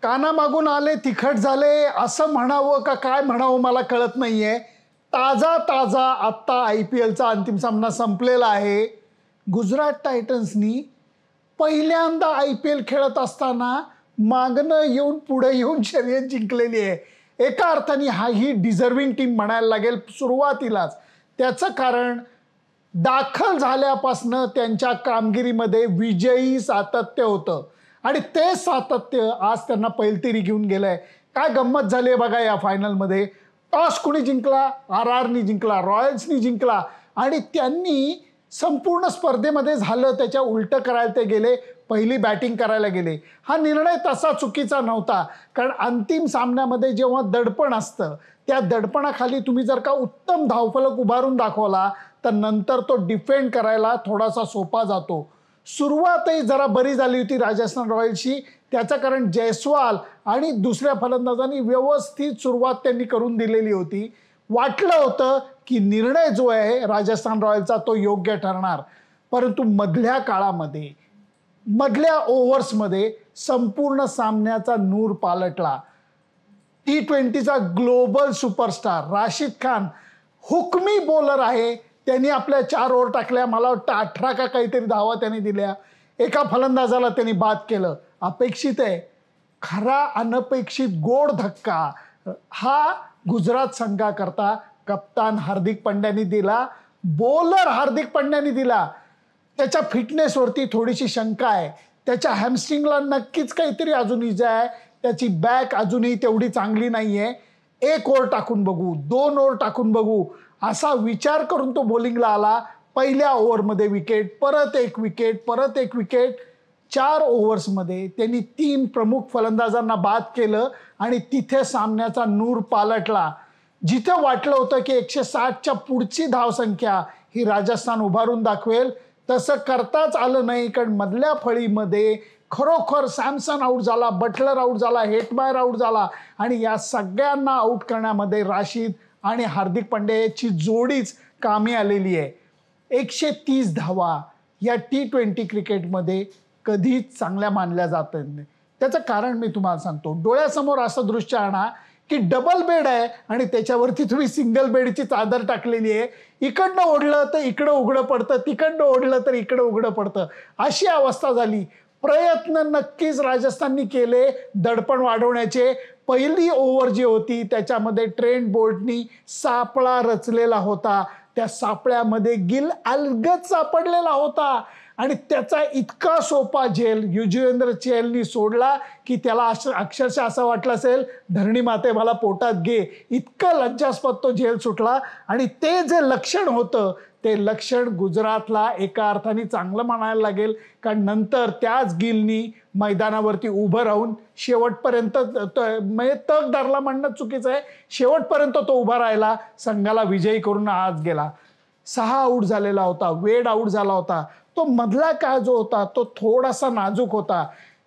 कानामागून आले तिखट झाले असं म्हणावं का काय म्हणावं मला कळत नाहीये. ताजा ताजा आत्ता IPLचा अंतिम सामना संपलेला आहे. गुजरात टायटन्सनी पहिल्यांदा IPL खेळत असताना मागणं येऊन पुढे येऊन शर्यत जिंकलेली आहे. एका अर्थाने ही डिझर्विंग टीम म्हणायला लागेल सुरुवातीलाच. त्याचं कारण दाखल झाल्यापासनं त्यांच्या कामगिरीमध्ये विजयी सातत्य होतं आणि ते सातत्य आज त्यांना पैलतीरी घेऊन गेलंय. काय गंमत झाली आहे बघा. या फायनलमध्ये टॉस कुणी जिंकला? RRनी जिंकला, रॉयल्सनी जिंकला आणि त्यांनी संपूर्ण स्पर्धेमध्ये झालं त्याच्या उलटं करायला ते गेले. पहिली बॅटिंग करायला गेले. हा निर्णय तसा चुकीचा नव्हता, कारण अंतिम सामन्यामध्ये जेव्हा दडपण असतं त्या दडपणाखाली तुम्ही जर का उत्तम धावफलक उभारून दाखवला तर नंतर तो डिफेंड करायला थोडासा सोपा जातो. सुरुवातही जरा बरी झाली होती राजस्थान रॉयल्सची. त्याचं कारण जयस्वाल आणि दुसऱ्या फलंदाजांनी व्यवस्थित सुरुवात त्यांनी करून दिलेली होती. वाटलं होतं की निर्णय जो आहे राजस्थान रॉयल्सचा तो योग्य ठरणार, परंतु मधल्या काळामध्ये मधल्या ओव्हर्समध्ये संपूर्ण सामन्याचा नूर पालटला. T20चा ग्लोबल सुपरस्टार राशिद खान हुकमी बॉलर आहे. त्यांनी आपल्या 4 ओव्हर टाकल्या. मला वाटतं 18 का काहीतरी धावा त्यांनी दिल्या. एका फलंदाजाला त्यांनी बाद केलं. अपेक्षित आहे. खरा अनपेक्षित गोड धक्का हा गुजरात संघाकरता कप्तान हार्दिक पंड्यानी दिला. बॉलर हार्दिक पंड्यानी दिला. त्याच्या फिटनेसवरती थोडीशी शंका आहे. त्याच्या हॅमस्ट्रिंगला नक्कीच काहीतरी अजून इजा आहे. त्याची बॅक अजूनही तेवढी चांगली नाही आहे. 1 ओव्हर टाकून बघू, 2 ओव्हर टाकून बघू असा विचार करून तो बॉलिंगला आला. पहिल्या ओव्हरमध्ये विकेट, परत 1 विकेट, परत 1 विकेट. 4 ओव्हर्समध्ये त्यांनी 3 प्रमुख फलंदाजांना बाद केलं आणि तिथे सामन्याचा नूर पालटला. जिथे वाटलं होतं की 160च्या पुढची धावसंख्या ही राजस्थान उभारून दाखवेल तसं करताच आलं नाही, कारण मधल्या फळीमध्ये खरोखर सॅमसन आऊट झाला, बटलर आऊट झाला, हेटमायर आऊट झाला आणि या सगळ्यांना आऊट करण्यामध्ये राशिद आणि हार्दिक पांड्याची जोडीच कामी आलेली आहे. 130 धावा या T20 क्रिकेटमध्ये कधीच चांगल्या मानल्या जात नाही. त्याचं कारण मी तुम्हाला सांगतो. डोळ्यासमोर असं दृश्य आणा की डबल बेड आहे आणि त्याच्यावरती तुम्ही सिंगल बेडची चादर टाकलेली आहे. इकडनं ओढलं तर इकडं उघडं पडतं, तिकडनं ओढलं तर इकडं उघडं पडतं, अशी अवस्था झाली. प्रयत्न नक्कीच राजस्थाननी केले दडपण वाढवण्याचे. पहिली ओव्हर जी होती त्याच्यामध्ये ट्रेंट बोल्टनी सापळा रचलेला होता. त्या सापळ्यामध्ये गिल अलगद सापडलेला होता आणि त्याचा इतका सोपा झेल युजवेंद्र चहलनी सोडला की त्याला अक्षरशः असं वाटलं असेल धरणी माते मला पोटात घे. इतकं लज्जास्पद तो झेल सुटला आणि ते जे लक्षण होतं ते लक्षण गुजरातला एका अर्थाने चांगलं म्हणायला लागेल, कारण नंतर त्याच गिलनी मैदानावरती उभं राहून शेवटपर्यंत म्हणजे तग धरला म्हणणं चुकीचं आहे, शेवटपर्यंत तो उभा राहिला, संघाला विजयी करून आज गेला. 6 आऊट झालेला होता, वेड आऊट झाला होता. तो मधला काळ जो होता तो थोडासा नाजूक होता.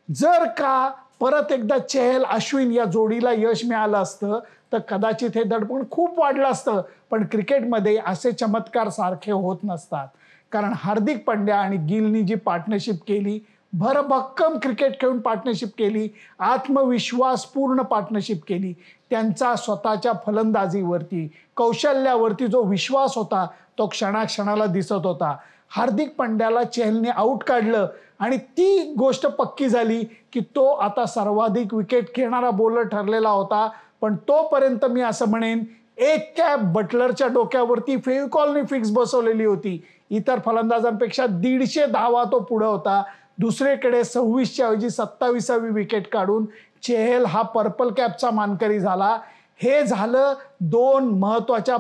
जर का परत एकदा चहल अश्विन या जोडीला यश मिळालं असतं तर कदाचित हे दडपण खूप वाढलं असतं. पण क्रिकेटमध्ये असे चमत्कार सारखे होत नसतात, कारण हार्दिक पांड्या आणि गिलनी जी पार्टनरशिप केली, भरभक्कम क्रिकेट खेळून पार्टनरशिप केली, आत्मविश्वास पूर्ण पार्टनरशिप केली. त्यांचा स्वतःच्या फलंदाजीवरती कौशल्यावरती जो विश्वास होता तो क्षणाक्षणाला दिसत होता. हार्दिक पांड्याला चहलने आऊट काढलं आणि ती गोष्ट पक्की झाली की तो आता सर्वाधिक विकेट घेणारा बॉलर ठरलेला होता. पण तोपर्यंत मी असं म्हणेन एक कॅप बटलरच्या डोक्यावरती फेविकॉलने फिक्स बसवलेली होती. इतर फलंदाजांपेक्षा 150 धावा तो पुढे होता. दुसरीकडे 26च्या ऐवजी 27वी विकेट काढून चहल हा पर्पल कॅपचा मानकरी झाला. हे झालं 2 महत्त्वाच्या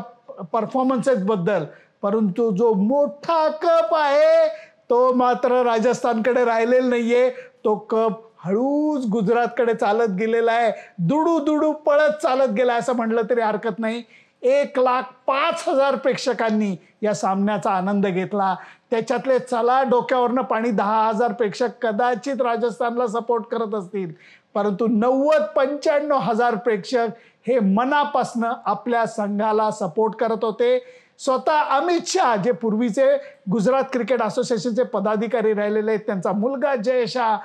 परफॉर्मन्सेस बद्दल. परंतु जो मोठा कप आहे तो मात्र राजस्थानकडे राहिलेला नाहीये. तो कप हळूच गुजरातकडे चालत गेलेला आहे. दुडू दुडू पळत चालत गेला असं म्हटलं तरी हरकत नाही. 1,05,000 प्रेक्षकांनी या सामन्याचा आनंद घेतला. त्याच्यातले चला डोक्यावरनं पाणी 10,000 प्रेक्षक कदाचित राजस्थानला सपोर्ट करत असतील, परंतु 90-95,000 प्रेक्षक हे मनापासनं आपल्या संघाला सपोर्ट करत होते. स्वतः अमित शाह जे पूर्वीचे गुजरात क्रिकेट असोसिएशनचे पदाधिकारी राहिलेले आहेत, त्यांचा मुलगा जय शाह,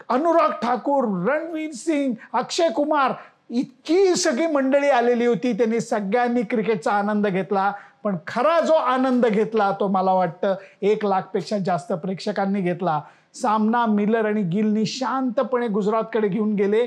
अनुराग ठाकूर, रणवीर सिंग, अक्षय कुमार, इतकी सगळी मंडळी आलेली होती. त्यांनी सगळ्यांनी क्रिकेटचा आनंद घेतला. पण खरा जो आनंद घेतला तो मला वाटतं 1,00,000पेक्षा जास्त प्रेक्षकांनी घेतला. सामना मिलर आणि गिलनी शांतपणे गुजरातकडे घेऊन गेले.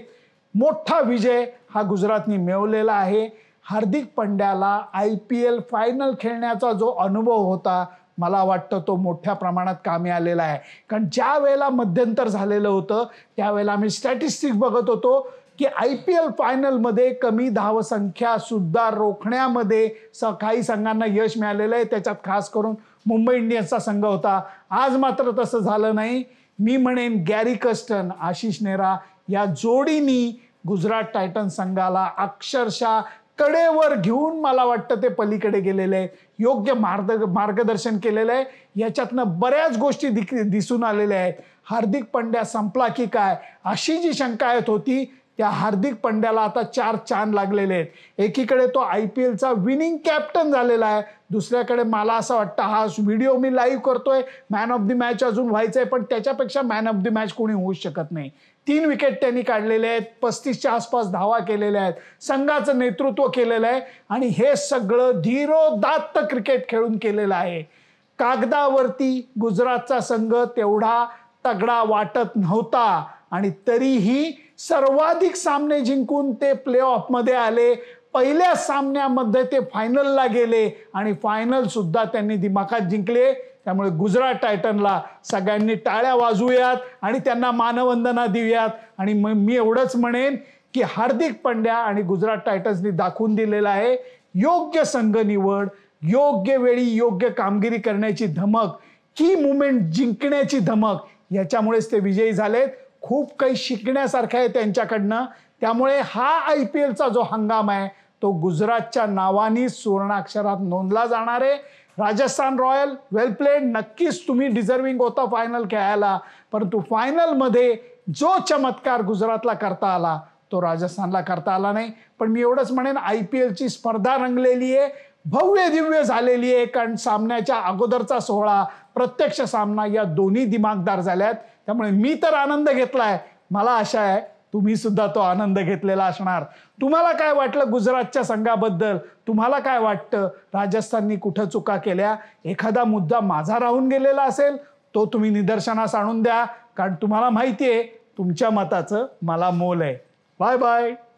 मोठा विजय हा गुजरातनी मिळवलेला आहे. हार्दिक पंड्याला IPL फायनल खेळण्याचा जो अनुभव होता मला वाटतं तो मोठ्या प्रमाणात कामी आलेला आहे. कारण ज्या वेळेला मध्यंतर झालेलं होतं त्यावेळेला आम्ही स्टॅटिस्टिक्स बघत होतो की IPL फायनलमध्ये कमी धावसंख्या सुद्धा रोखण्यामध्ये काही संघांना यश मिळालेलं आहे. त्याच्यात खास करून मुंबई इंडियन्सचा संघ होता. आज मात्र तसं झालं नाही. मी म्हणेन गॅरी कर्स्टन, आशिष नेहरा या जोडीनी गुजरात टायटन्स संघाला अक्षरशः कडेवर घेऊन मला वाटतं ते पलीकडे गेलेले आहे. योग्य मार्गदर्शन केलेलं आहे. याच्यातनं बऱ्याच गोष्टी दिसून आलेल्या आहेत. हार्दिक पंड्या संपला की काय अशी जी शंका येत होती त्या हार्दिक पंड्याला आता 4 चांद लागलेले आहेत. एकीकडे तो IPLचा विनिंग कॅप्टन झालेला आहे. दुसऱ्याकडे मला असं वाटतं हा व्हिडिओ मी लाईव्ह करतोय, मॅन ऑफ द मॅच अजून व्हायचंय पण त्याच्यापेक्षा मॅन ऑफ द मॅच कोणी होऊ शकत नाही. 3 विकेट त्यांनी काढलेले आहेत, 35च्या आसपास धावा केलेल्या आहेत, संघाचं नेतृत्व केलेलं आहे आणि हे सगळं धीरोदात्त क्रिकेट खेळून केलेलं आहे. कागदावरती गुजरातचा संघ तेवढा तगडा वाटत नव्हता आणि तरीही सर्वाधिक सामने जिंकून ते प्ले ऑफमध्ये आले. पहिल्या सामन्यामध्ये ते फायनलला गेले आणि फायनल सुद्धा त्यांनी दिमाखात जिंकले. त्यामुळे गुजरात टायटनला सगळ्यांनी टाळ्या वाजवूयात आणि त्यांना मानवंदना देऊयात. आणि मी एवढंच म्हणेन की हार्दिक पंड्या आणि गुजरात टायटन्सनी दाखवून दिलेलं आहे योग्य संघ निवड, योग्य वेळी योग्य कामगिरी करण्याची धमक, की मुवमेंट जिंकण्याची धमक, याच्यामुळेच ते विजयी झालेत. खूप काही शिकण्यासारखं आहे त्यांच्याकडनं. त्यामुळे हा IPLचा जो हंगाम आहे तो गुजरातच्या नावाने सुवर्णाक्षरात नोंदला जाणार आहे. राजस्थान रॉयल वेल प्लेड, नक्कीच तुम्ही डिझर्विंग होता फायनल खेळायला, परंतु फायनलमध्ये जो चमत्कार गुजरातला करता आला तो राजस्थानला करता आला नाही. पण मी एवढंच म्हणेन IPLची स्पर्धा रंगलेली आहे, भव्य दिव्य झालेली आहे. कारण सामन्याच्या अगोदरचा सोहळा, प्रत्यक्ष सामना या दोन्ही दिमागदार झाल्यात. त्यामुळे मी तर आनंद घेतलाय. मला आशा आहे तुम्ही सुद्धा तो आनंद घेतलेला असणार. तुम्हाला काय वाटलं गुजरातच्या संघाबद्दल? तुम्हाला काय वाटतं राजस्थाननी कुठं चुका केल्या? एखादा मुद्दा माझा राहून गेलेला असेल तो तुम्ही निदर्शनास आणून द्या. कारण तुम्हाला माहिती आहे तुमच्या मताचं मला मोल आहे. Bye bye.